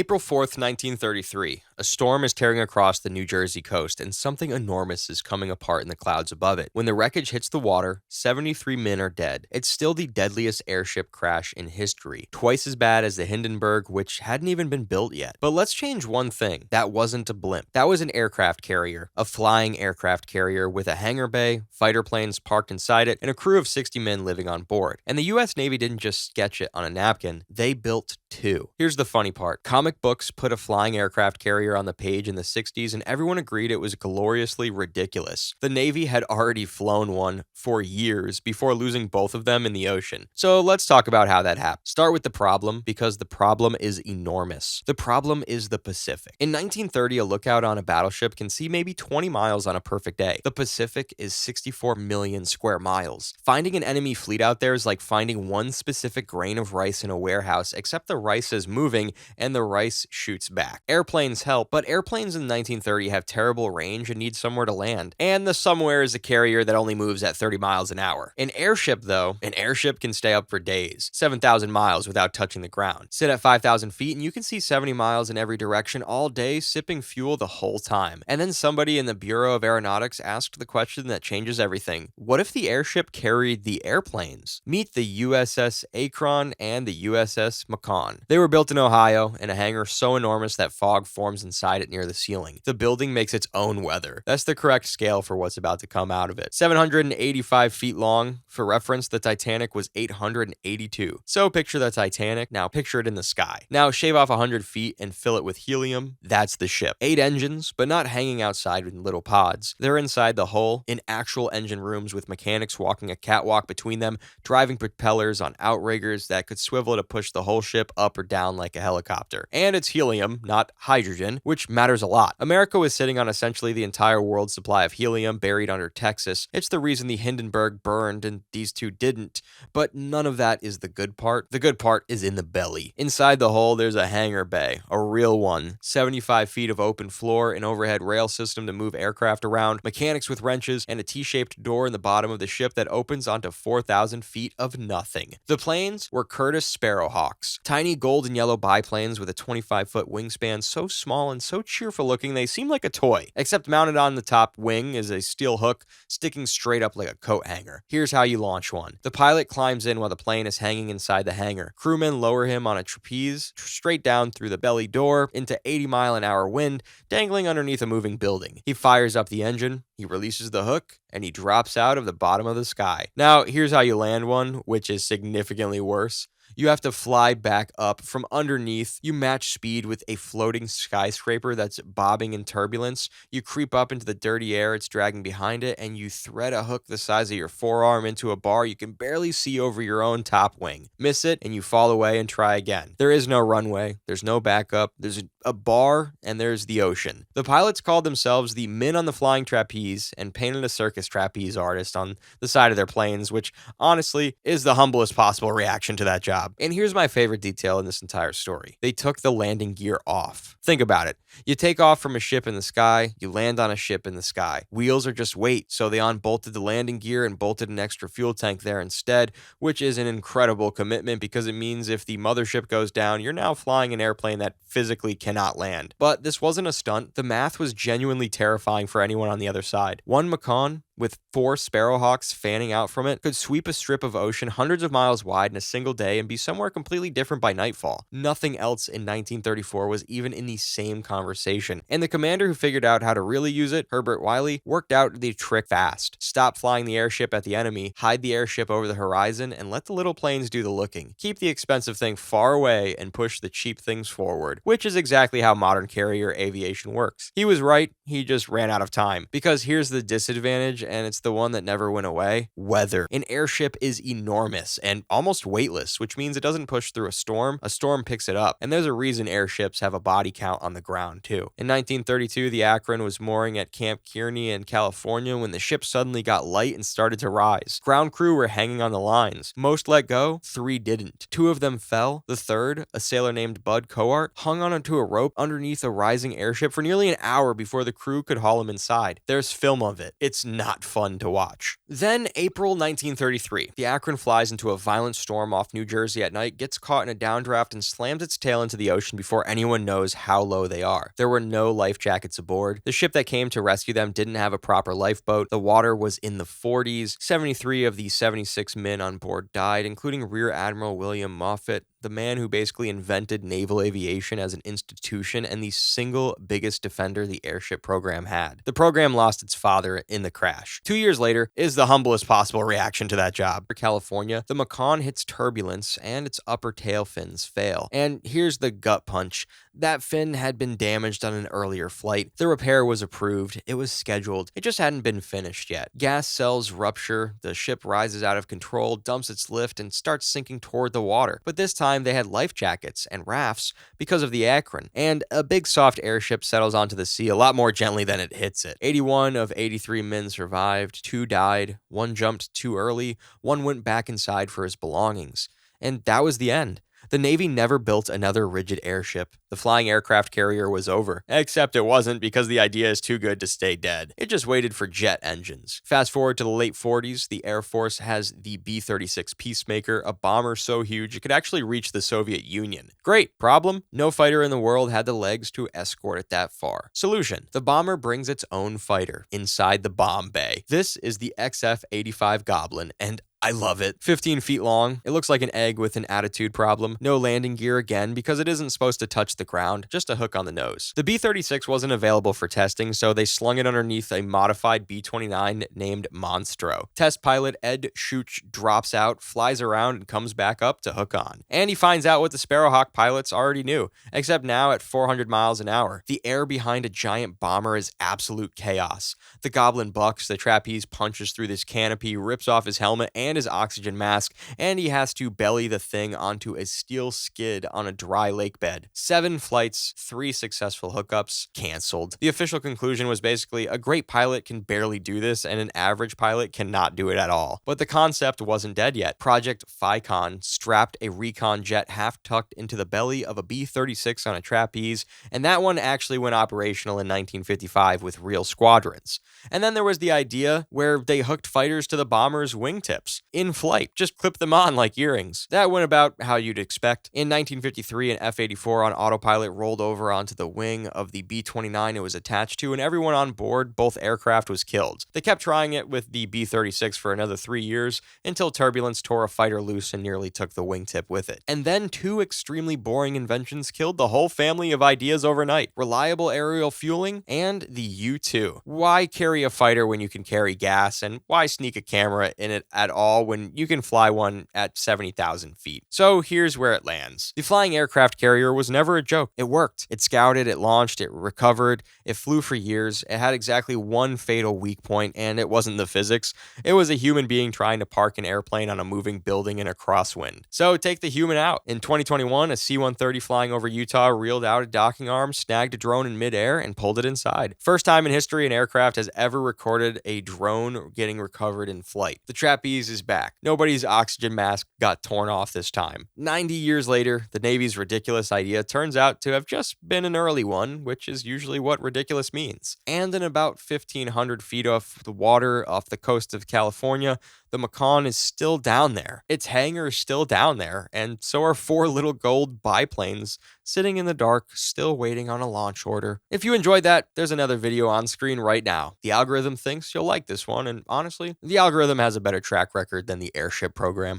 April 4th, 1933. A storm is tearing across the New Jersey coast, and something enormous is coming apart in the clouds above it. When the wreckage hits the water, 73 men are dead. It's still the deadliest airship crash in history, twice as bad as the Hindenburg, which hadn't even been built yet. But let's change one thing. That wasn't a blimp. That was an aircraft carrier, a flying aircraft carrier with a hangar bay, fighter planes parked inside it, and a crew of 60 men living on board. And the US Navy didn't just sketch it on a napkin, they built two. Here's the funny part. Comic books put a flying aircraft carrier on the page in the 60s, and everyone agreed it was gloriously ridiculous. The Navy had already flown one for years before losing both of them in the ocean. So let's talk about how that happened. Start with the problem, because the problem is enormous. The problem is the Pacific. In 1930, a lookout on a battleship can see maybe 20 miles on a perfect day. The Pacific is 64 million square miles. Finding an enemy fleet out there is like finding one specific grain of rice in a warehouse, except the rice is moving and the rice shoots back. Airplanes help, but airplanes in 1930 have terrible range and need somewhere to land. And the somewhere is a carrier that only moves at 30 miles an hour. An airship, though, an airship can stay up for days, 7,000 miles without touching the ground. Sit at 5,000 feet and you can see 70 miles in every direction all day, sipping fuel the whole time. And then somebody in the Bureau of Aeronautics asked the question that changes everything. What if the airship carried the airplanes? Meet the USS Akron and the USS Macon. They were built in Ohio in a hangar so enormous that fog forms inside it near the ceiling. The building makes its own weather. That's the correct scale for what's about to come out of it. 785 feet long. For reference, the Titanic was 882. So picture the Titanic, now picture it in the sky. Now shave off 100 feet and fill it with helium. That's the ship. 8 engines, but not hanging outside in little pods. They're inside the hull, in actual engine rooms with mechanics walking a catwalk between them, driving propellers on outriggers that could swivel to push the whole ship up or down like a helicopter. And it's helium, not hydrogen, which matters a lot. America was sitting on essentially the entire world's supply of helium buried under Texas. It's the reason the Hindenburg burned and these two didn't. But none of that is the good part. The good part is in the belly. Inside the hull, there's a hangar bay, a real one. 75 feet of open floor, an overhead rail system to move aircraft around, mechanics with wrenches, and a T-shaped door in the bottom of the ship that opens onto 4,000 feet of nothing. The planes were Curtiss Sparrowhawks, tiny gold and yellow biplanes with a 25-foot wingspan, so small and so cheerful looking they seem like a toy, except mounted on the top wing is a steel hook sticking straight up like a coat hanger. Here's how you launch one. The pilot climbs in while the plane is hanging inside the hangar. Crewmen lower him on a trapeze straight down through the belly door into 80-mile-an-hour wind, dangling underneath a moving building. He fires up the engine, he releases the hook, and he drops out of the bottom of the sky. Now, here's how you land one, which is significantly worse. You have to fly back up from underneath. You match speed with a floating skyscraper that's bobbing in turbulence. You creep up into the dirty air it's dragging behind it, and you thread a hook the size of your forearm into a bar you can barely see over your own top wing. Miss it, and you fall away and try again. There is no runway. There's no backup. There's a bar, and there's the ocean. The pilots called themselves the men on the flying trapeze and painted a circus trapeze artist on the side of their planes, which honestly is the humblest possible reaction to that job. And here's my favorite detail in this entire story. They took the landing gear off. Think about it. You take off from a ship in the sky, you land on a ship in the sky. Wheels are just weight, so they unbolted the landing gear and bolted an extra fuel tank there instead, which is an incredible commitment because it means if the mothership goes down, you're now flying an airplane that physically cannot land. But this wasn't a stunt. The math was genuinely terrifying for anyone on the other side. One Macon, with 4 Sparrowhawks fanning out from it, could sweep a strip of ocean hundreds of miles wide in a single day and be somewhere completely different by nightfall. Nothing else in 1934 was even in the same conversation. And the commander who figured out how to really use it, Herbert Wiley, worked out the trick fast. Stop flying the airship at the enemy, hide the airship over the horizon, and let the little planes do the looking. Keep the expensive thing far away and push the cheap things forward, which is exactly how modern carrier aviation works. He was right, he just ran out of time. Because here's the disadvantage, and it's the one that never went away: weather. An airship is enormous and almost weightless, which means it doesn't push through a storm picks it up. And there's a reason airships have a body count on the ground too. In 1932, the Akron was mooring at Camp Kearney in California when the ship suddenly got light and started to rise. Ground crew were hanging on the lines. Most let go, 3 didn't. 2 of them fell. The third, a sailor named Bud Coart, hung onto a rope underneath a rising airship for nearly an hour before the crew could haul him inside. There's film of it. It's not not fun to watch. Then, April 1933, the Akron flies into a violent storm off New Jersey at night, gets caught in a downdraft, and slams its tail into the ocean before anyone knows how low they are. There were no life jackets aboard. The ship that came to rescue them didn't have a proper lifeboat. The water was in the 40s. 73 of the 76 men on board died, including Rear Admiral William Moffett, the man who basically invented naval aviation as an institution and the single biggest defender the airship program had. The program lost its father in the crash. 2 years later is the humblest possible reaction to that job. For California, the Macon hits turbulence and its upper tail fins fail. And here's the gut punch. That fin had been damaged on an earlier flight. The repair was approved. It was scheduled. It just hadn't been finished yet. Gas cells rupture. The ship rises out of control, dumps its lift, and starts sinking toward the water. But this time they had life jackets and rafts because of the Akron. And a big soft airship settles onto the sea a lot more gently than it hits it. 81 of 83 men survived. 2 died. 1 jumped too early. 1 went back inside for his belongings. And that was the end. The Navy never built another rigid airship. The flying aircraft carrier was over. Except it wasn't, because the idea is too good to stay dead. It just waited for jet engines. Fast forward to the late 40s, the Air Force has the B-36 Peacemaker, a bomber so huge it could actually reach the Soviet Union. Great. Problem? No fighter in the world had the legs to escort it that far. Solution: the bomber brings its own fighter inside the bomb bay. This is the XF-85 Goblin, and I love it. 15 feet long. It looks like an egg with an attitude problem. No landing gear again, because it isn't supposed to touch the ground, just a hook on the nose. The B-36 wasn't available for testing, so they slung it underneath a modified B-29 named Monstro. Test pilot Ed Schooch drops out, flies around, and comes back up to hook on. And he finds out what the Sparrowhawk pilots already knew, except now at 400 miles an hour. The air behind a giant bomber is absolute chaos. The Goblin bucks, the trapeze punches through this canopy, rips off his helmet and his oxygen mask, and he has to belly the thing onto a steel skid on a dry lake bed. 7 flights, 3 successful hookups, canceled. The official conclusion was basically a great pilot can barely do this and an average pilot cannot do it at all. But the concept wasn't dead yet. Project Phi-Con strapped a recon jet half tucked into the belly of a B-36 on a trapeze, and that one actually went operational in 1955 with real squadrons. And then there was the idea where they hooked fighters to the bomber's wingtips in flight. Just clip them on like earrings. That went about how you'd expect. In 1953, an F-84 on autopilot rolled over onto the wing of the B-29 it was attached to, and everyone on board both aircraft was killed. They kept trying it with the B-36 for another 3 years, until turbulence tore a fighter loose and nearly took the wingtip with it. And then 2 extremely boring inventions killed the whole family of ideas overnight: reliable aerial fueling and the U-2. Why carry a fighter when you can carry gas, and why sneak a camera in it at all when you can fly one at 70,000 feet? So here's where it lands. The flying aircraft carrier was never a joke. It worked. It scouted, it launched, it recovered, it flew for years. It had exactly one fatal weak point, and it wasn't the physics. It was a human being trying to park an airplane on a moving building in a crosswind. So take the human out. In 2021, a C-130 flying over Utah reeled out a docking arm, snagged a drone in midair, and pulled it inside. First time in history an aircraft has ever recorded a drone getting recovered in flight. The trapeze is back. Nobody's oxygen mask got torn off this time. 90 years later, the Navy's ridiculous idea turns out to have just been an early one, which is usually what ridiculous means. And in about 1,500 feet off the water off the coast of California, the Macon is still down there. Its hangar is still down there, and so are 4 little gold biplanes sitting in the dark, still waiting on a launch order. If you enjoyed that, there's another video on screen right now. The algorithm thinks you'll like this one, and honestly, the algorithm has a better track record than the airship program.